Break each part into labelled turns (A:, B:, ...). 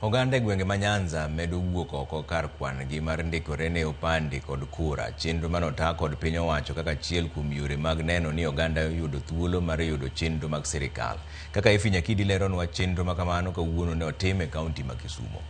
A: Oganda gwenge ma Nyanza medo wuok oko kar kwan gi mar ndikore ne opande kod kura. Chenro manota kod piny owacho kaka achiel kuom yore mag neno ni oganda yudo thuolo mar yudo chenro mag sirikal. Kaka Ifinya Kidi leronwa chenro makamano kawuono ne otim e kaunti ma Kisumu.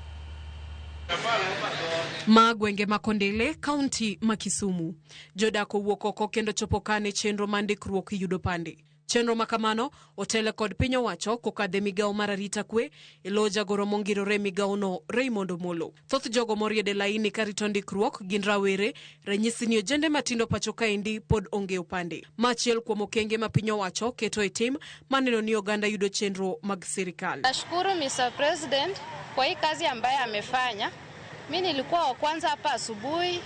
B: Ma gwenge ma Kondele, kaunti ma Kisumu. Jodak owuok oko kendo chopo kane chenro mandikruok yudo pande. Chenro makamano otele kod piny owacho kokadhe migao mar arita kwe ilo jagoro mongirore migao no Raymond Omolo. Thoth jogo moriede laini karito ndikruok gin rawere, ranyisi ni ojende matindo pacho kaendi pod onge opande. Machiel kuom okenge ma piny owacho keto e tim maneno ni oganda yudo chenro mag sirikal.
C: Nashukuru Mr. President kwa hii kazi ambayo amefanya. Mimi nilikuwa wa kwanza hapa asubuhi,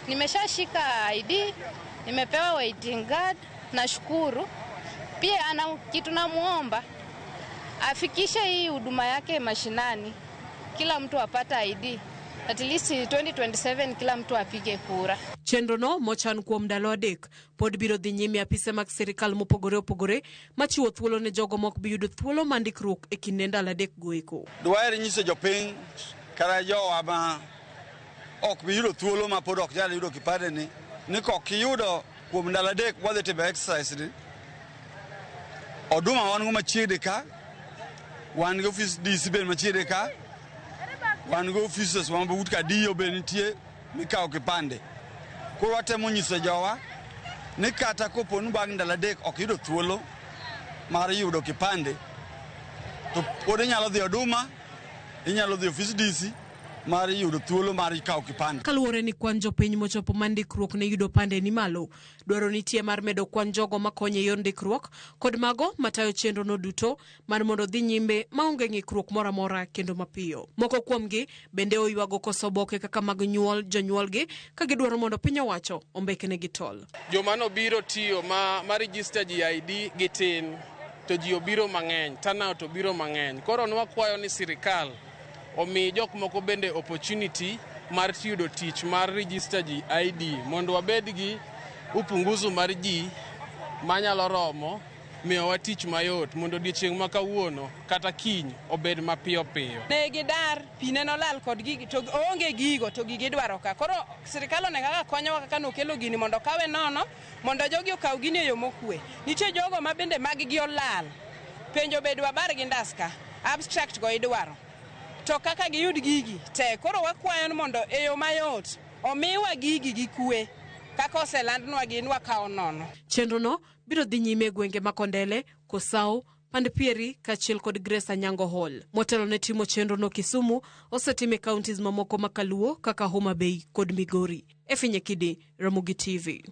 C: nimeshashika ID, nimepewa waiting guard. Nashukuru. Pia kitu namuomba afikishe hii huduma yake mashinani. Kila mtu apata ID. At least 2027 kila mtu apige kura.
B: Chenro no mochan kuom ndalo adek pod biro dhi nyime apise mag sirikal mopogore opogore machiwo thuolo ne jogo mok bi yudo thuolo mandikruok e kinde ndalo adek goeko.
D: Dware nyiso jopiny kara jowa ma ok bi yudo thuolo ma pod ok nyal yudo kipande ni kok yudo kuom ndalo adek wadhi timo exercise ni. Oduma wan go machiegni ka, wan go office DC ben machiegni ka, wan go offices wan but ka dio ben nitie mikao kipande. Koro watemo nyiso jowa ni kata kopo ni bang' ndalo adek ok yudo thuolo mar yudo kipande, to pod inyalo dhi Oduma, inyalo dhi office DC mar yudo thuolo mar kawo kipande.
B: Kaluwore ni kwan jopiny mochopo mandikruok ne yudo pande ni malo, dwaro nitie mar medo kwan jogo makonyo e yor ndikruok kod mago matayo chenro no duto mar mondo dhi nyime maonge ng'ikruok moro amora kendo mapiyo. Moko kuomgi bende oywago koso oboke kaka mag nyuol jonyuolgi ka gidwaro mondo piny owacho ombeknegi tol.
E: Joma nobiro tiyo ma register ji ID gitin to ji obiro mang'eny, turnout obiro mang'eny. Koro nwakwayo ni sirikal omi jok moko bende opportunity mar yudo tich mar register ji ID mondo wabed gi upunguzu mar ji manyalo romo miyowa tich mayot mondo odiechieng' ma kawuono kata kiny obed mapiyo piyo.
F: Ne gidar pine nolal kod gigi to onge gigo to gigi dwaro ka. Koro sirikal onego kaka konyowa kaka nokelo gini mondo kawe nono mondo jogi okaw gini e yo mokwe. Nitie jogo ma bende mag gi olal. Penjo bedwa bar gi ndaska. Abstract go idwaro. To kaka giyud gigi te koro wakwayo mondo e yo mayot omiwa gigi gi kwe kaka oselandnwa ginwa kawo nono.
B: Chenro no biro dhi nyime gwenge ma Kondele, Kosau, Pandipieri kachiel kod Grace Anyango Hall. Motelo ne timo chenro no Kisumu osetime counties mamoko makaluo kaka Homa Bay kod Migori. Ifinya Kidi, Ramogi TV.